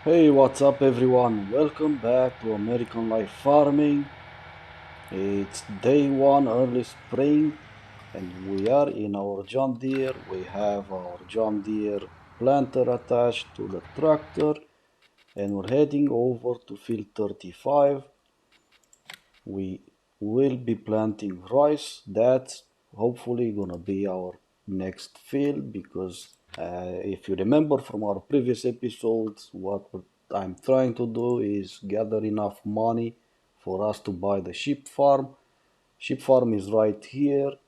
Hey, what's up everyone? Welcome back to American Life Farming. It's day one, early spring, and we are in our John Deere. We have our John Deere planter attached to the tractor, and we're heading over to field 35. We will be planting rice. That's hopefully gonna be our next field because if you remember from our previous episodes, what I'm trying to do is gather enough money for us to buy the sheep farm. Sheep farm is right here,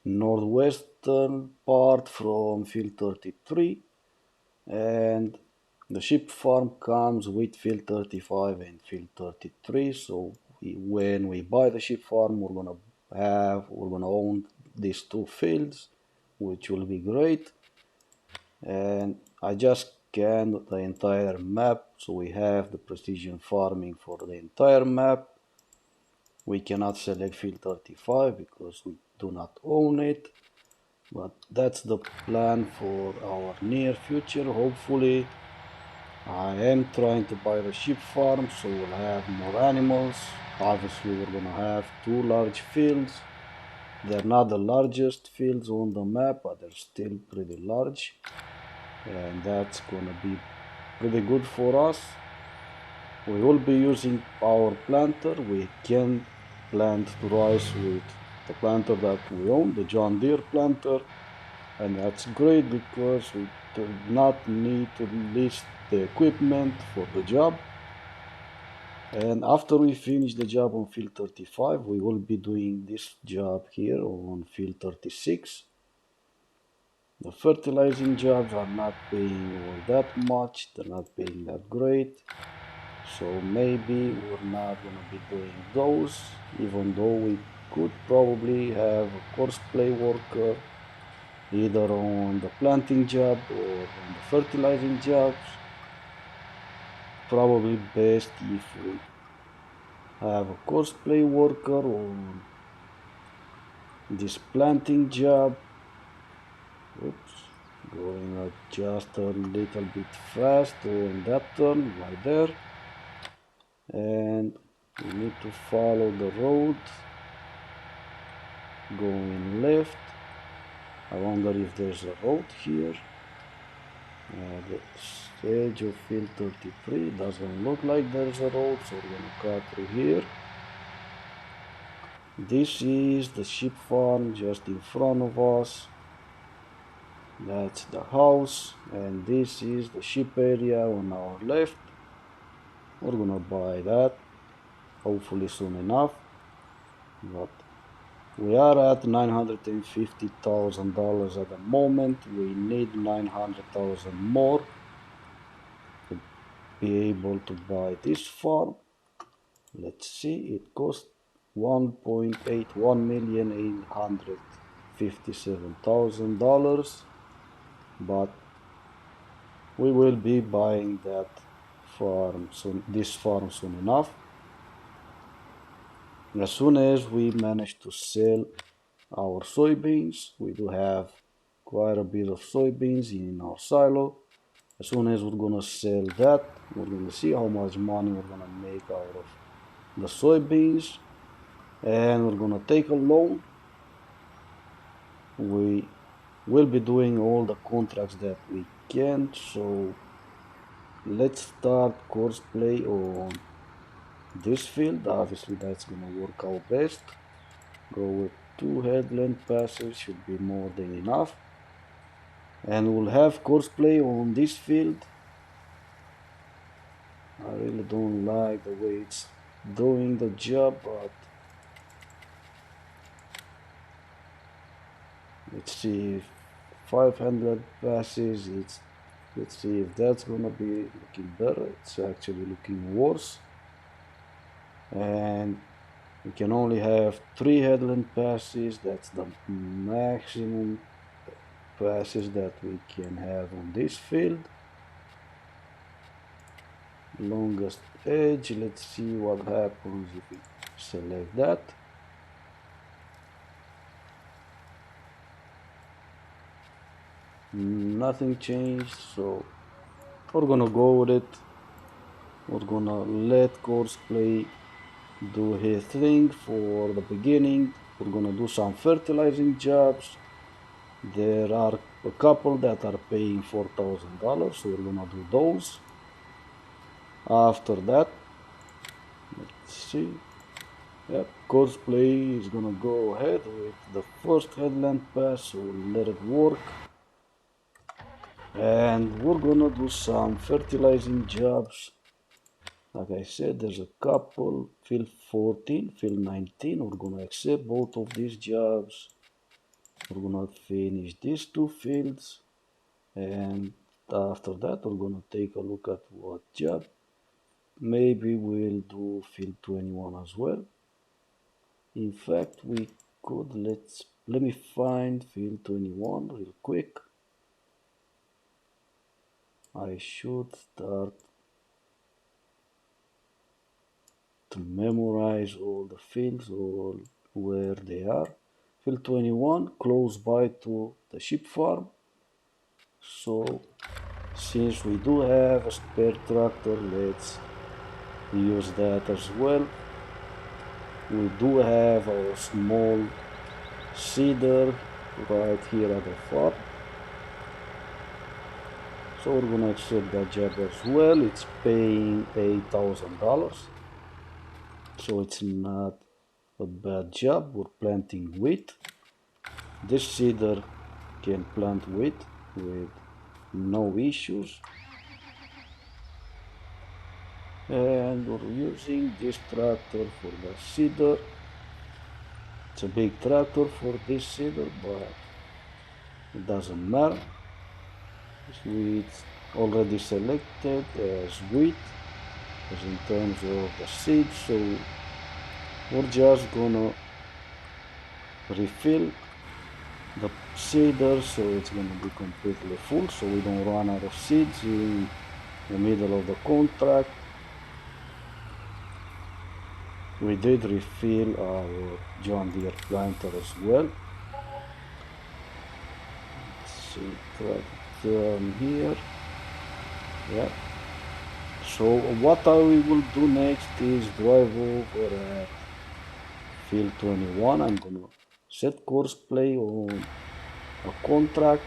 northwestern part from field 33, and the sheep farm comes with field 35 and field 33. So when we buy the sheep farm, we're gonna own these two fields, which will be great. And I just scanned the entire map, so we have the precision farming for the entire map. We cannot select field 35 because we do not own it, but that's the plan for our near future. Hopefully I am trying to buy the sheep farm, so we'll have more animals. Obviously, we're gonna have two large fields. They're not the largest fields on the map, but they're still pretty large, and that's gonna be pretty good for us. We will be using our planter. We can plant rice with the planter that we own, the John Deere planter, and that's great because we do not need to list the equipment for the job. And after we finish the job on field 35, we will be doing this job here on field 36. The fertilizing jobs are not paying all that much, they're not paying that great. So maybe we're not gonna be doing those, even though we could probably have a course play worker either on the planting job or on the fertilizing jobs. Probably best if we have a cosplay worker on this planting job. Oops, going just a little bit fast on that turn right there. And we need to follow the road going left. I wonder if there's a road here. The edge of field 33 doesn't look like there's a road, so we're gonna cut through here. This is the sheep farm just in front of us. That's the house, and this is the sheep area on our left. We're gonna buy that hopefully soon enough, but we are at $950,000 at the moment. We need 900,000 more to be able to buy this farm. Let's see, it cost 1.857,000, but we will be buying that farm soon, this farm soon enough. As soon as we manage to sell our soybeans, we do have quite a bit of soybeans in our silo. As soon as we're gonna sell that, we're gonna see how much money we're gonna make out of the soybeans, and we're gonna take a loan. We will be doing all the contracts that we can, so let's start course play on this field. Obviously that's gonna work out best. Go with two headland passes, should be more than enough. And we'll have course play on this field. I really don't like the way it's doing the job, but let's see if 500 passes, let's see if that's gonna be looking better. It's actually looking worse. And we can only have 3 headland passes. That's the maximum passes that we can have on this field. Longest edge, let's see what happens if we select that. Nothing changed, so We're gonna go with it. We're gonna let Courseplay do his thing for the beginning. We're gonna do some fertilizing jobs. There are a couple that are paying $4,000, so we're gonna do those. After that, let's see. Yep, Courseplay is gonna go ahead with the first headland pass, so we'll let it work. And we're gonna do some fertilizing jobs. Like I said, there's a couple, field 14, field 19. We're gonna accept both of these jobs. We're gonna finish these two fields, and after that we're gonna take a look at what job. Maybe we'll do field 21 as well. In fact, we could, let me find field 21 real quick. I should start to memorize all the fields, all where they are. Field 21 close by to the sheep farm. So since we do have a spare tractor, let's use that as well. We do have a small seeder right here at the farm, so we're gonna accept that job as well. It's paying $8,000, so it's not a bad job. We're planting wheat. This seeder can plant wheat with no issues, and we're using this tractor for the seeder. It's a big tractor for this seeder, but it doesn't matter. It's already selected as wheat, as in terms of the seed, so we're just gonna refill the seeder so it's gonna be completely full, so we don't run out of seeds in the middle of the contract. We did refill our John Deere planter as well. Let's see, right here. Yeah. So what we will do next is drive over at field 21. I'm gonna set Courseplay on a contract.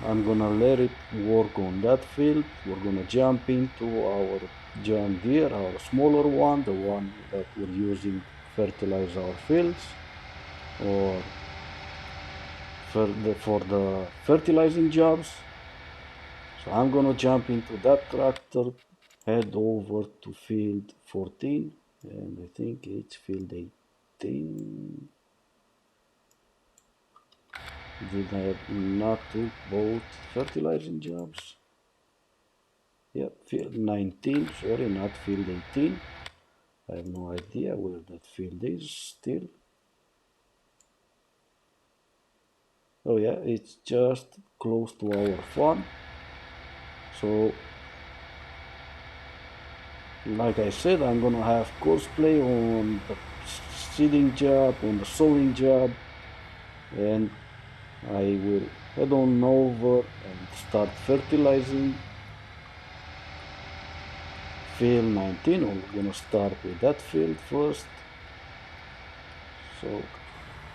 I'm gonna let it work on that field. We're gonna jump into our John Deere, our smaller one, the one that we're using to fertilize our fields, or for the fertilizing jobs. So I'm gonna jump into that tractor, head over to field 14, and I think it's field 18. Did I not do both fertilizing jobs? Yep, field 19, sorry, not field 18. I have no idea where that field is still. Oh yeah, it's just close to our farm. So, like I said, I'm gonna have Courseplay on the seeding job, on the sowing job, and I will head on over and start fertilizing field 19. We're gonna start with that field first. So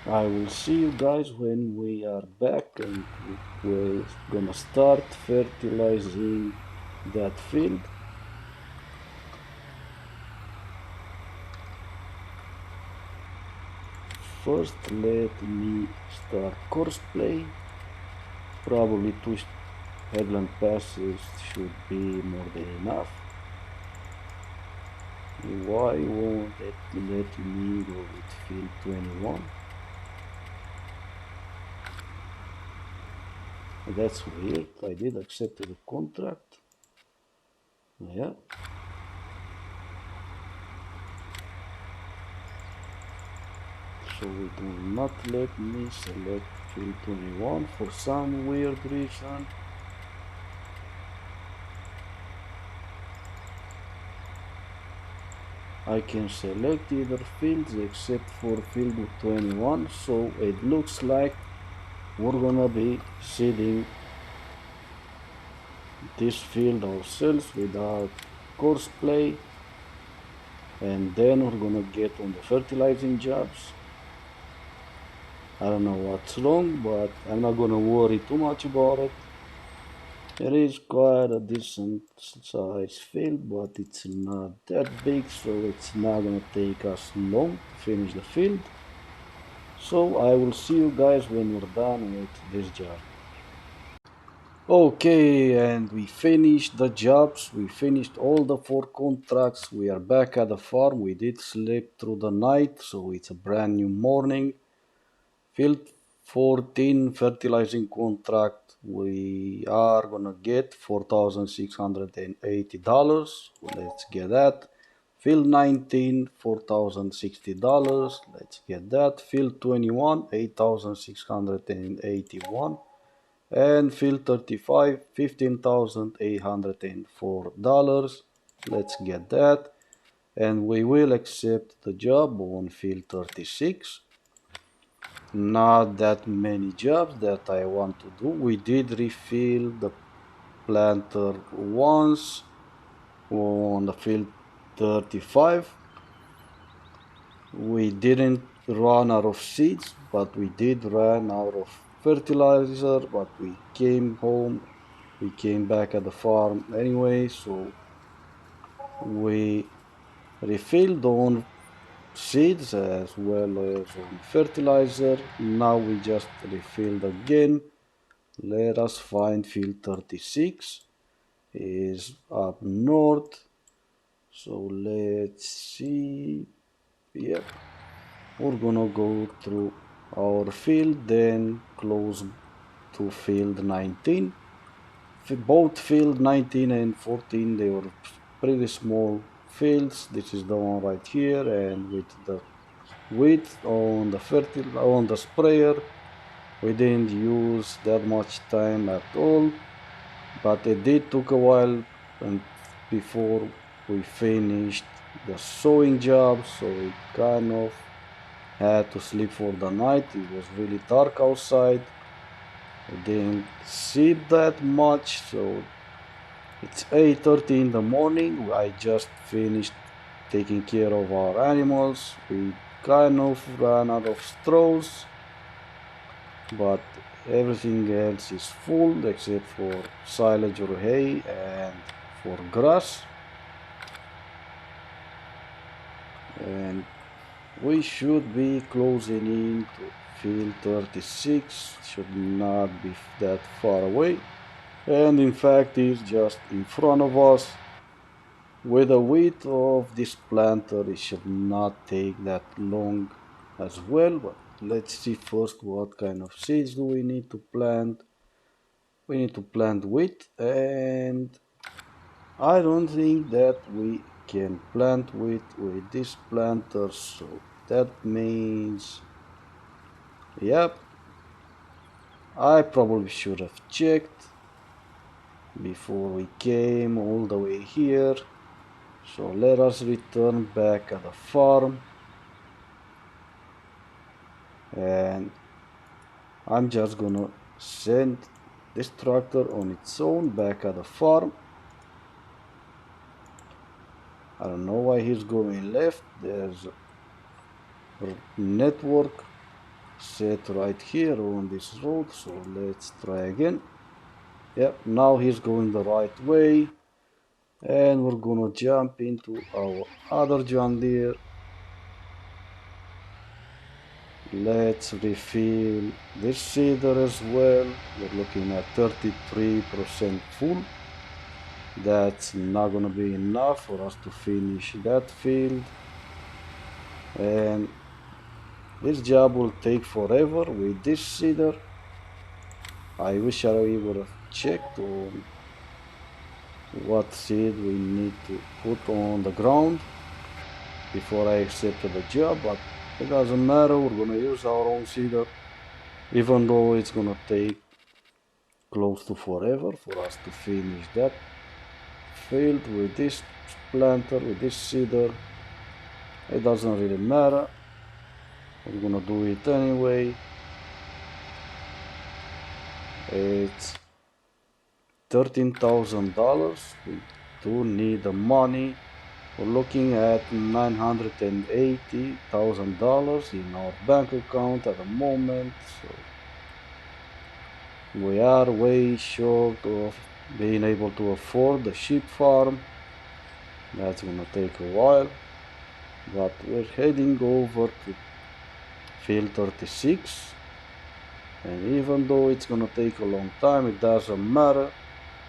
I will see you guys when we are back and we're gonna start fertilizing that field. First, let me start Courseplay. Probably 2 headland passes should be more than enough. Why won't it let me go with field 21? That's weird. I did accept the contract. Yeah. So it will not let me select field 21 for some weird reason. I can select either fields except for field 21, so it looks like we're gonna be seeding this field ourselves without courseplay, and then we're gonna get on the fertilizing jobs. I don't know what's wrong, but I'm not gonna worry too much about it. It is quite a decent size field, but it's not that big, so it's not gonna take us long to finish the field. So I will see you guys when we're done with this job. Okay, and we finished the jobs. We finished all the 4 contracts. We are back at the farm. We did sleep through the night, so it's a brand new morning. Field 14 fertilizing contract. We are gonna get $4,680. Let's get that. Field 19, $4,060. Let's get that. Field 21, 8,681. And field 35, $15,804. Let's get that. And we will accept the job on field 36. Not that many jobs that I want to do. We did refill the planter once on the field 35. We didn't run out of seeds, but we did run out of fertilizer, but we came home, we came back at the farm anyway, so we refilled on seeds as well as on fertilizer. Now we just refilled again. Let us find field 36 is up north. So let's see. Yep. We're gonna go through our field, then close to field 19. Both field 19 and 14, they were pretty small fields. This is the one right here, and with the width on the sprayer, we didn't use that much time at all, but it did took a while and before we finished the sowing job, so we kind of had to sleep for the night. It was really dark outside. I didn't sleep that much, so it's 8:30 in the morning. I just finished taking care of our animals. We kind of ran out of straws, but everything else is full except for silage or hay and for grass. And we should be closing in to field 36, should not be that far away. And in fact is just in front of us. With the width of this planter, it should not take that long as well, but let's see first what kind of seeds do we need to plant. We need to plant wheat, and I don't think that we can plant wheat with this planter, so that means, yep, I probably should have checked before we came all the way here. So let us return back at the farm, and I'm just gonna send this tractor on its own back at the farm. I don't know why he's going left. There's a network set right here on this road, so let's try again. Yep, now he's going the right way, and we're gonna jump into our other John Deere. Let's refill this seeder as well. We're looking at 33% full. That's not gonna be enough for us to finish that field, and this job will take forever with this seeder. I wish I would have checked on what seed we need to put on the ground before I accepted the job, but it doesn't matter. We're gonna use our own seeder, even though it's gonna take close to forever for us to finish that field with this planter, with this seeder. It doesn't really matter. We're gonna do it anyway. It's $13,000. We do need the money. We're looking at $980,000 in our bank account at the moment, so we are way short of being able to afford the sheep farm. That's gonna take a while, but we're heading over to field 36, and even though it's gonna take a long time, it doesn't matter.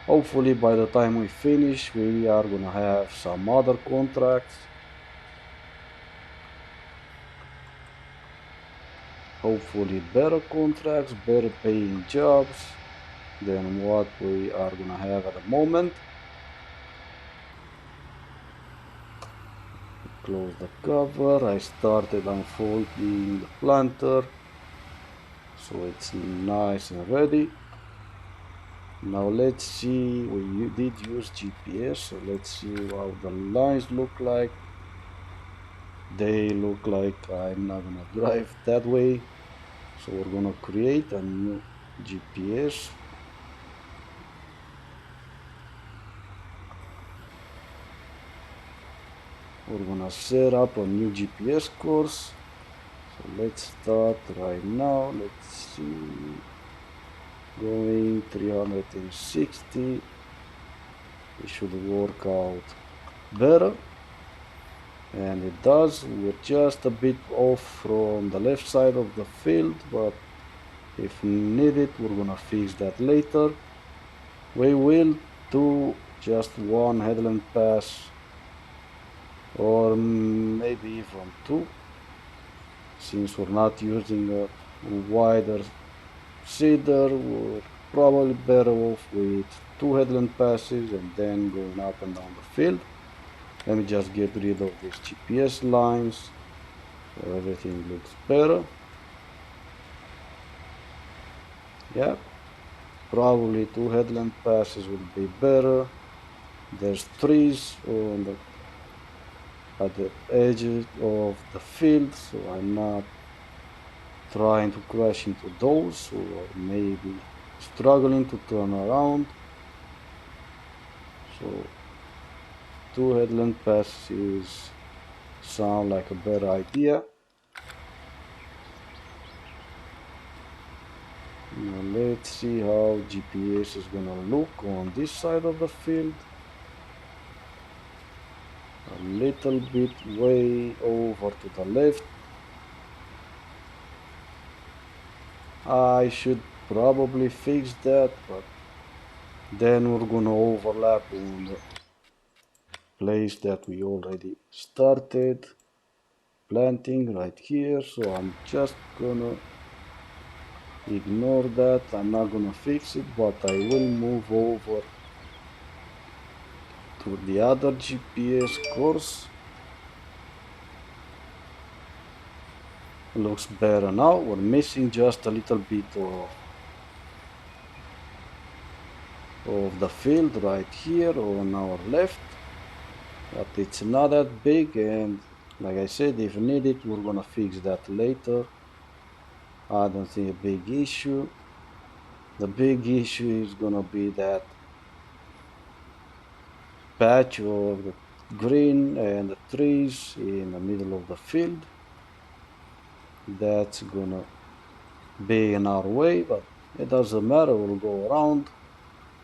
Hopefully by the time we finish, we are gonna have some other contracts. Hopefully better contracts, better paying jobs than what we are gonna have at the moment. Close the cover. I started unfolding the planter, so it's nice and ready. Now let's see, we did use GPS, so let's see how the lines look like. They look like I'm not gonna drive that way, so we're gonna create a new GPS. We're gonna set up a new GPS course. So let's start right now. Let's see, going 360. It should work out better, and it does. We're just a bit off from the left side of the field, but if needed, we're gonna fix that later. We will do just one headland pass, or maybe even two, since we're not using a wider seeder. We're probably better off with two headland passes and then going up and down the field. Let me just get rid of these GPS lines so everything looks better. Yeah, probably two headland passes would be better. There's trees at the edges of the field, so I'm not trying to crash into those, or maybe struggling to turn around. So two headland passes sound like a better idea. Now let's see how GPS is gonna look on this side of the field. A little bit way over to the left. I should probably fix that, but then we're gonna overlap on the place that we already started planting right here, so I'm just gonna ignore that. I'm not gonna fix it, but I will move over to the other GPS course. Looks better now. We're missing just a little bit of the field right here on our left, but it's not that big, and like I said, if needed, we're gonna fix that later. I don't think a big issue. The big issue is gonna be that patch of the green and the trees in the middle of the field. That's gonna be in our way, but it doesn't matter, we'll go around.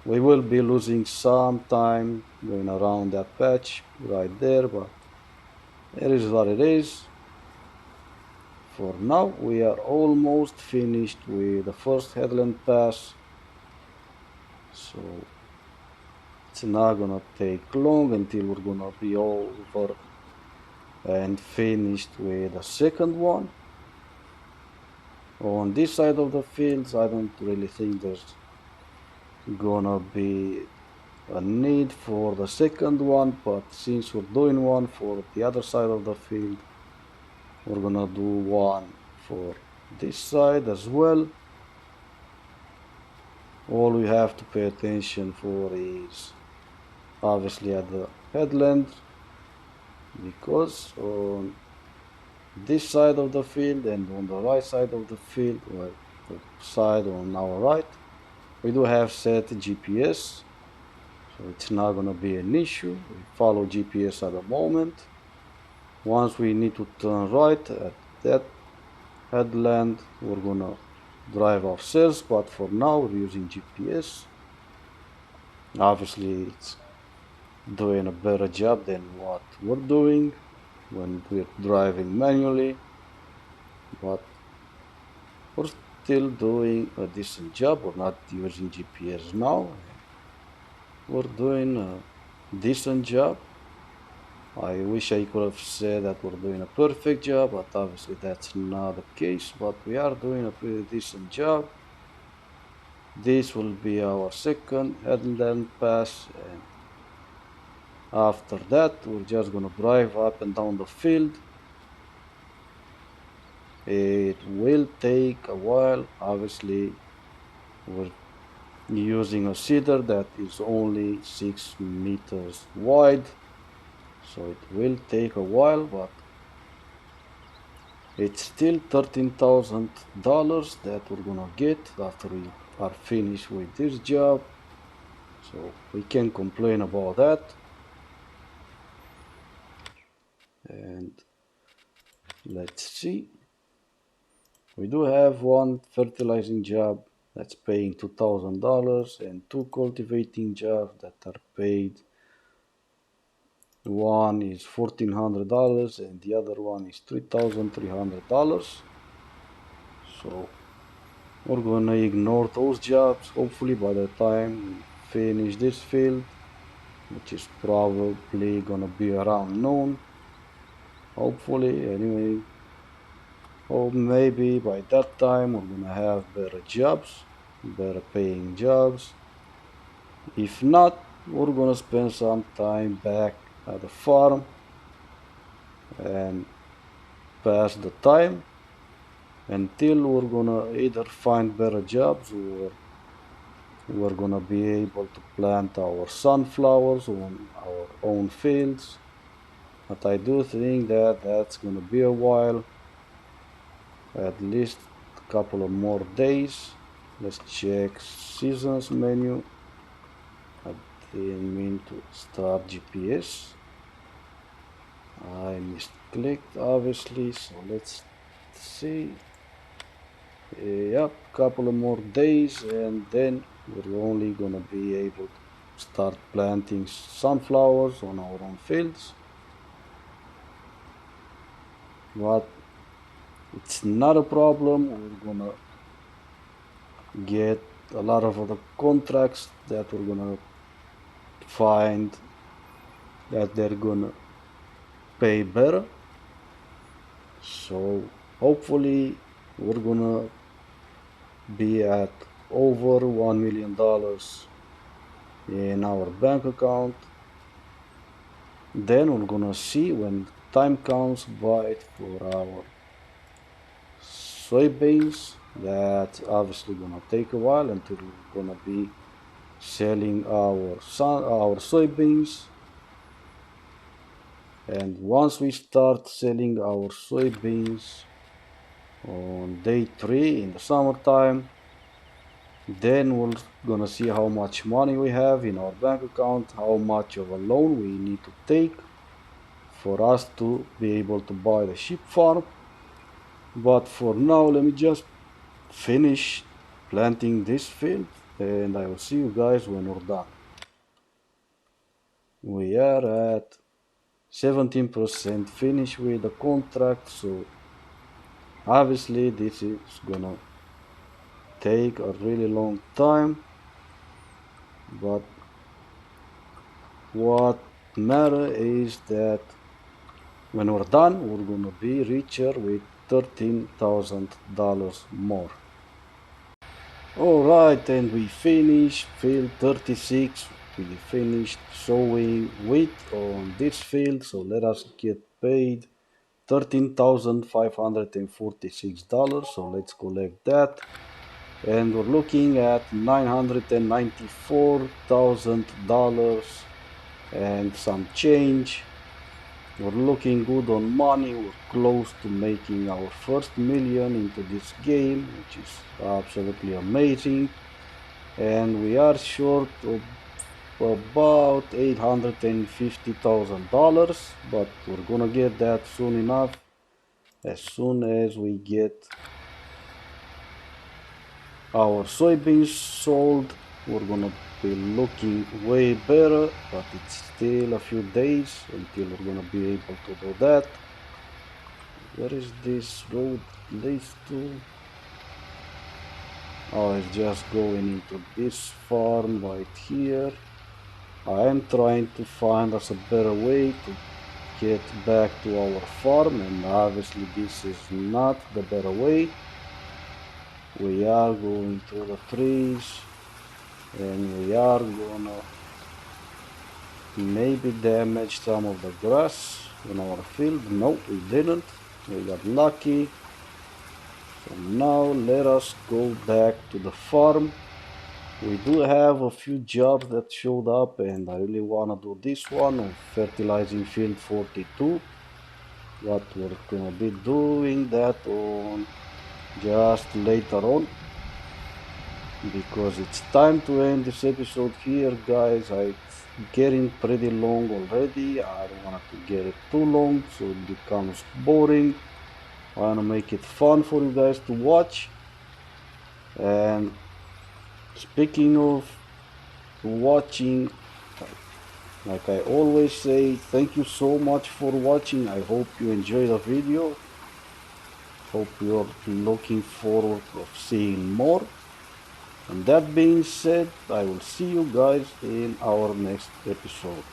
We will be losing some time going around that patch right there, but it is what it is. For now, we are almost finished with the first headland pass, so it's not gonna take long until we're gonna be over and finished with the second one. On this side of the fields, I don't really think there's gonna be a need for the second one, but since we're doing one for the other side of the field, we're gonna do one for this side as well. All we have to pay attention for is obviously at the headland, because on this side of the field and on the right side of the field, well, the side on our right, we do have set GPS, so it's not gonna be an issue. We follow GPS at the moment. Once we need to turn right at that headland, we're gonna drive ourselves, but for now we're using GPS. Obviously it's doing a better job than what we're doing when we're driving manually, but we're still doing a decent job. We're not using GPS now. We're doing a decent job. I wish I could have said that we're doing a perfect job, but obviously that's not the case. But we are doing a pretty decent job. This will be our second headland pass, and after that we're just gonna drive up and down the field. It will take a while. Obviously we're using a seeder that is only 6 meters wide, so it will take a while, but it's still $13,000 that we're gonna get after we are finished with this job, so we can't complain about that. And let's see, we do have one fertilizing job that's paying $2,000 and two cultivating jobs that are paid. One is $1,400 and the other one is $3,300. So we're gonna ignore those jobs. Hopefully by the time we finish this field, which is probably gonna be around noon, hopefully anyway, or maybe by that time we're gonna have better jobs, better paying jobs. If not, we're gonna spend some time back at the farm and pass the time until we're gonna either find better jobs or we're gonna be able to plant our sunflowers on our own fields. But I do think that that's gonna be a while, at least a couple of more days. Let's check seasons menu. I didn't mean to start GPS. I misclicked obviously, so let's see. Yep, couple of more days and then we're only gonna be able to start planting sunflowers on our own fields. But it's not a problem. We're gonna get a lot of other contracts that we're gonna find that they're gonna pay better. So hopefully we're gonna be at over $1 million in our bank account. Then we're gonna see when time comes by for our soybeans. That's obviously gonna take a while until we're gonna be selling our soybeans. And once we start selling our soybeans on day 3 in the summertime, then we're gonna see how much money we have in our bank account, how much of a loan we need to take for us to be able to buy the sheep farm. But for now, let me just finish planting this field and I will see you guys when we're done. We are at 17% finished with the contract, so obviously this is gonna take a really long time, but what matter is that when we're done we're gonna be richer with $13,000 more. Alright, and we finished field 36. We finished sowing wheat on this field, so let us get paid $13,546. So let's collect that. And we're looking at $994,000 and some change. We're looking good on money. We're close to making our first million into this game, which is absolutely amazing. And we are short of about $850,000, but we're gonna get that soon enough. As soon as we get our soybeans sold, we're gonna be looking way better, but it's still a few days until we're gonna be able to do that. Where is this road leads to? Oh, it's just going into this farm right here. I am trying to find us a better way to get back to our farm, and obviously this is not the better way. We are going through the trees, and we are gonna maybe damage some of the grass in our field. No, we didn't. We got lucky. So now let us go back to the farm. We do have a few jobs that showed up, and I really want to do this one of fertilizing field 42. But we're gonna be doing that on just later on, because it's time to end this episode here, guys. It's getting pretty long already. I don't want to get it too long so it becomes boring. I want to make it fun for you guys to watch. And speaking of watching, like I always say, thank you so much for watching. I hope you enjoy the video. Hope you're looking forward of seeing more. And that being said, I will see you guys in our next episode.